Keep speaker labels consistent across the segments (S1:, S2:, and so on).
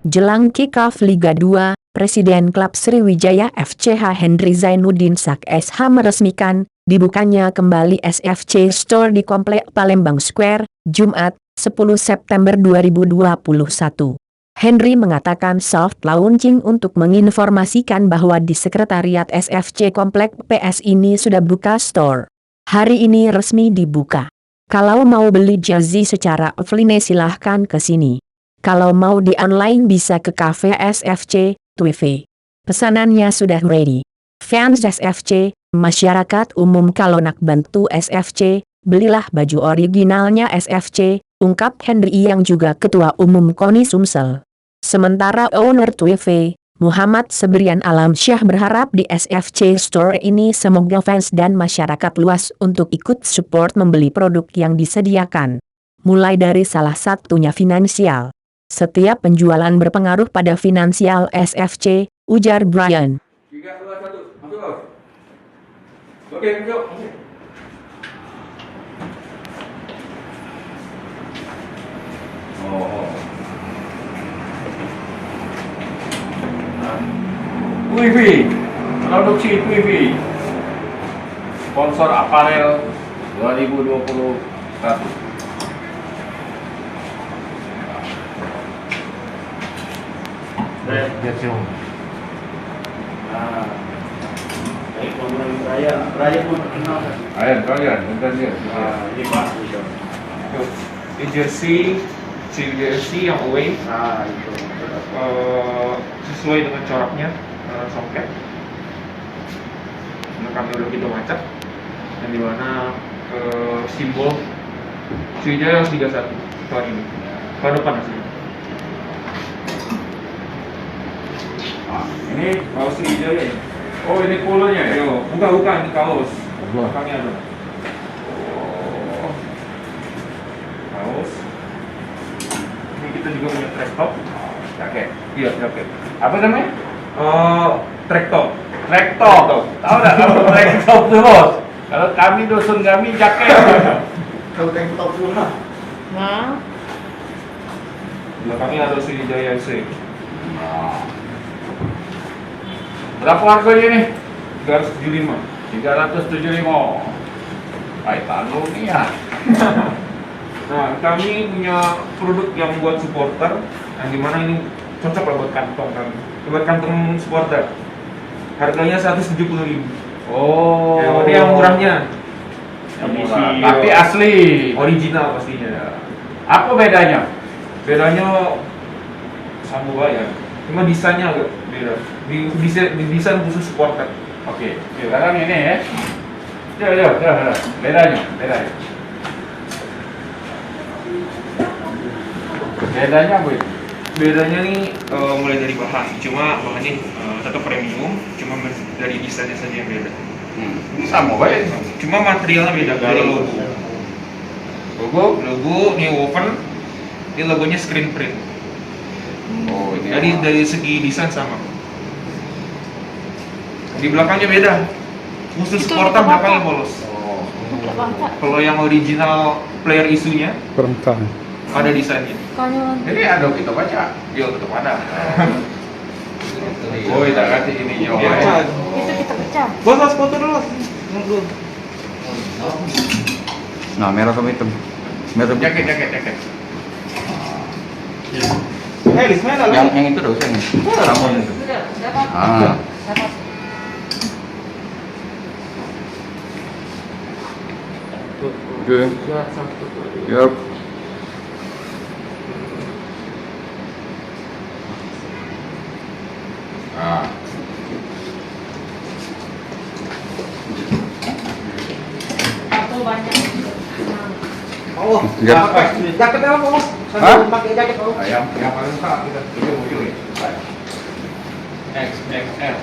S1: Jelang kick-off Liga 2, Presiden Klub Sriwijaya FCH Henry Zainuddin Sak SH meresmikan dibukanya kembali SFC Store di Komplek Palembang Square, Jumat, 10 September 2021. Henry mengatakan soft launching untuk menginformasikan bahwa di sekretariat SFC Komplek PS ini sudah buka store. Hari ini resmi dibuka. Kalau mau beli jersey secara offline silahkan ke sini. Kalau mau di online bisa ke cafe SFC, Twive. Pesanannya sudah ready. Fans SFC, masyarakat umum kalau nak bantu SFC, belilah baju originalnya SFC, ungkap Henry yang juga Ketua Umum KONI Sumsel. Sementara owner Twive, Muhammad Sebrian Alamsyah berharap di SFC Store ini semoga fans dan masyarakat luas untuk ikut support membeli produk yang disediakan. Mulai dari salah satunya finansial. Setiap penjualan berpengaruh pada finansial SFC, ujar Brian.
S2: 3, 2, 1, masuk. Oke, masuk. Oh. Twive, produksi Twive. Sponsor aparel 2021.
S3: Baik, ngomongin Raya pun terkenal kan?
S2: Kalian, bentar dia.
S3: Ini Pak Bujo.
S2: Ini jersey yang away,
S3: Itu.
S2: sesuai dengan coraknya, songket. Nah, kami udah kita macet, yang dimana simbol Sriwijaya 31 tahun ini. Tahun depan hasilnya. Ini kaos Sriwijaya ya? Oh, ini polonya ya? Bukan, ini kaos. Belakangnya ada. Oh. Kaos. Ini kita juga punya track top. Jaket. Iya, jaket. Apa namanya? Track top. Track top. Tahu nggak kalau track top tuh, Bos? Kalau kami dusun kami jaket.
S3: Kalau tank top dulu lah.
S1: Nah,
S2: Belakangnya ada Sriwijaya FC. Nah. Berapa harganya nih? 375. 375. Baik, tanggung nih ya. Nah, kami punya produk yang buat supporter, yang dimana ini cocok lah buat kantong kami. Buat kantong supporter. Harganya 170.000. Oh. Ini yang murahnya. Yang murah. Tapi asli, original pastinya. Apa bedanya? Bedanya sama bayar. Cuma desainnya agak beda. Desain khusus supporter. Oke. Sekarang ini ya. Ya. Bedanya. Bedanya apa itu? Bedanya nih mulai dari bahan. Cuma bahannya tetap premium. Cuma dari desainnya saja yang beda. Sama baik. Cuma materialnya beda. Dari logo nih open. Ini logonya screen print. Oh, ini dari segi desain sama. Di belakangnya beda. Khusus supporter belakangnya polos. Oh. Kalau yang original player isunya
S4: perengkang
S2: ada desainnya. Jadi ada kita baca. Yo tetap ada. Oh, kita kasih ini yo.
S1: itu kita pecah.
S3: Bos, foto dulu.
S4: nah merah sama hitam
S2: Jaket.
S3: Lismena lah.
S4: yang itu dosa nih Ramon itu
S1: Sudah, dapat. Dapat.
S4: oke yap
S1: Atau banyak.
S3: Oh,
S4: Enggak.
S3: Jaketnya apa, Bos?
S4: Hah?
S3: Pakai jaket, Bos.
S2: yang paling besar kita ujung ya. XXL.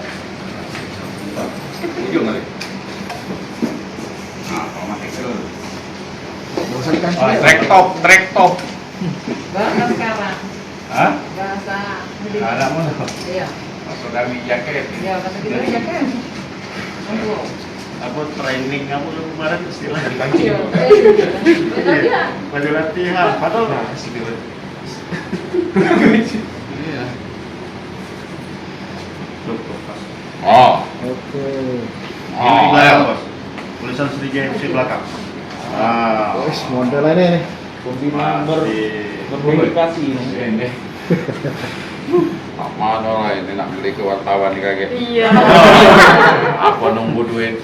S2: Ujung kali. Nah, kalau pakai itu.
S3: Nggak usah dikasih.
S2: Track top.
S1: Bahasa sekarang.
S2: Hah?
S1: Bahasa.
S2: Ada mana?
S1: Iya.
S2: Masuk kami jaket.
S1: Iya, kata kita aja kan.
S3: Aku training kamu kemarin istilah
S2: Dari kancing.
S1: Iya.
S3: baju latihan. Padahal
S2: Nah, sedikit. Iya. Oh,
S3: Oke.
S2: oh,
S3: Ini belakang
S2: ayo.
S3: bos. Tulisan Sriwijaya FC belakang. Ah.
S5: Wes modelannya nih. Kombi nomor berpublikasi ini.
S2: Ini. Mana lah ini nak beli ke wartawan nih kaget.
S6: Iya.
S2: Apa nunggu duit?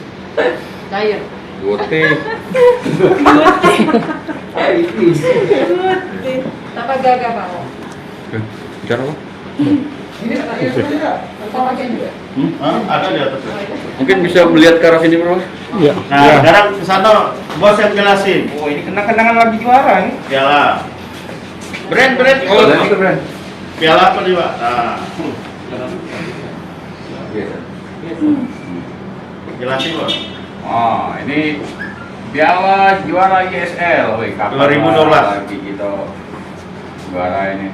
S6: Cair.
S2: Gote.
S6: Apa gagah Pak?
S4: Bicara apa?
S6: Pakai juga.
S3: Ada di atas.
S4: Mungkin bisa melihat ke arah sini bro.
S5: Iya.
S3: Nah, sekarang ke sana bos yang jelasin.
S2: Oh, ini kenang-kenangan lagi juara nih.
S3: Piala.
S2: Brand.
S4: Oh, itu brand.
S3: Piala apa nih, Pak? Nah,
S4: Biasa.
S3: jelasin, Bos.
S2: Oh, ini piala juara ISL. Wih, kapan
S3: 2012.
S2: lagi kita juara ini?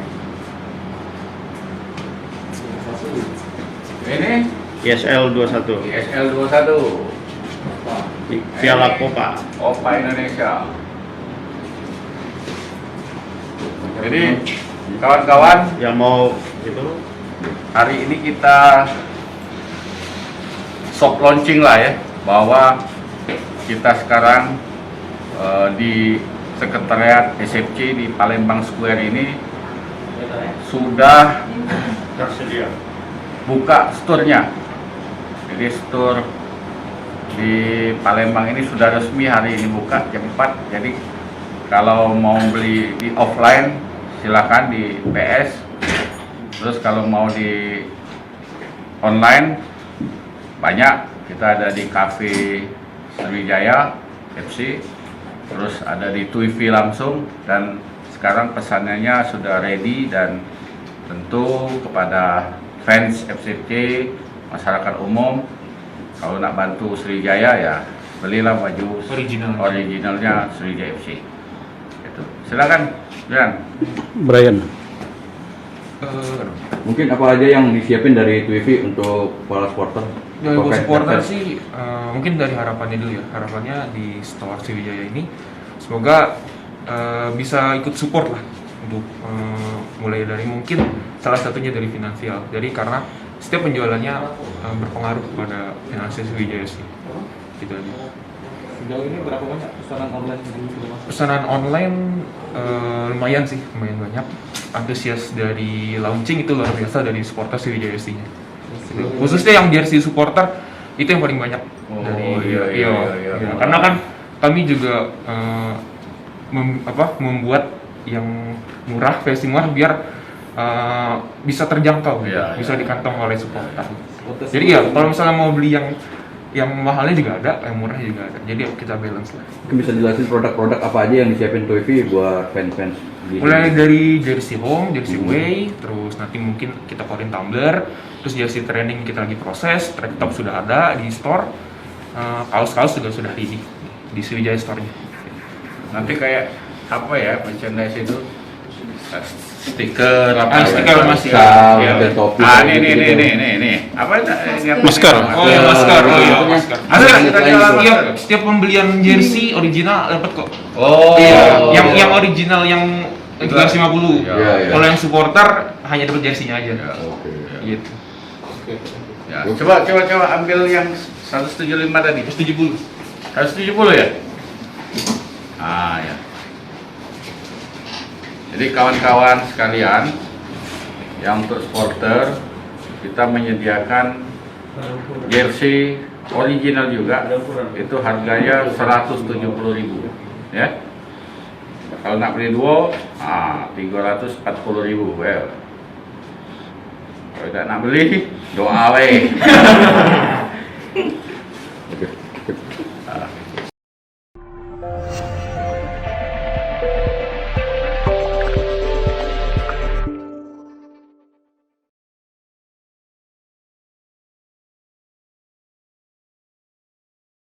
S2: Ini
S3: ISL 21.
S2: ISL 21.
S3: Piala Copa.
S2: Copa Indonesia. Jadi kawan-kawan,
S3: Yang mau itu
S2: hari ini kita soft launching lah ya, bahwa kita sekarang di sekretariat SFC di Palembang Square ini sudah
S3: tersedia.
S2: buka store-nya. Jadi store di Palembang ini sudah resmi hari ini buka jam 4. Jadi kalau mau beli di offline silakan di PS. Terus kalau mau di online banyak, kita ada di Cafe Sriwijaya FC, terus ada di Tuivi langsung, dan sekarang pesanannya sudah ready. Dan tentu kepada fans FCC, masyarakat umum, kalau nak bantu Sriwijaya ya belilah baju originalnya Sriwijaya FC. Itu. Silakan, Brian.
S5: Brian.
S4: Mungkin apa aja yang disiapin dari Twivi untuk para supporter?
S7: Ya, untuk
S4: Fans,
S7: supporter
S4: fans.
S7: sih mungkin dari harapannya dulu ya. Harapannya di store Sriwijaya ini semoga bisa ikut support lah untuk mulai dari mungkin salah satunya dari finansial. Jadi karena setiap penjualannya berpengaruh pada finansial Sriwijaya sih. Gitu aja.
S5: Sejauh ini berapa banyak pesanan online yang sudah masuk?
S7: Pesanan online lumayan sih, lumayan banyak. Antusias dari launching itu luar biasa dari supporter Sriwijaya FC-nya. Khususnya yang jersey supporter itu yang paling banyak.
S2: Oh,
S7: Dari
S2: iya.
S7: Karena kan kami juga membuat yang murah, versi murah biar bisa terjangkau,
S2: Iya,
S7: bisa
S2: iya.
S7: dikantong oleh supporter. Jadi ya kalau misalnya mau beli yang mahalnya juga ada, yang murahnya juga ada. Jadi kita balance lah.
S4: Mungkin bisa jelasin produk-produk apa aja yang disiapin Twivi buat fans-fans di
S7: Mulai
S4: sini?
S7: dari jersey home, jersey away, terus nanti mungkin kita keluarin tumbler, terus jersey training kita lagi proses, track top sudah ada di store, kaos-kaos juga sudah di Sriwijaya store-nya.
S2: Nanti kayak apa ya, merchandise itu? Stiker apa?
S7: Stiker masih.
S4: Sal,
S7: Iya.
S4: dan topi.
S2: Ah,
S4: gitu-gitu.
S2: nih. Apa itu?
S5: Masker.
S7: Oh ya masker, masker.
S2: Ada kita jualan
S7: Iya,
S2: masker.
S7: setiap pembelian jersey original dapat kok.
S2: Oh.
S7: Iya, yang original yang 350.
S2: Iya,
S4: iya.
S7: Kalau yang supporter hanya dapat jersey-nya aja.
S4: Oke.
S7: Gitu.
S2: Ya, coba ambil yang 175 tadi.
S7: 70.
S2: 170 ya? Ah ya. Jadi kawan-kawan sekalian, yang untuk supporter kita menyediakan jersey original juga, itu harganya 170.000 ya. Kalau nak beli duo, 340.000 well. Kalau tidak nak beli, doa weh.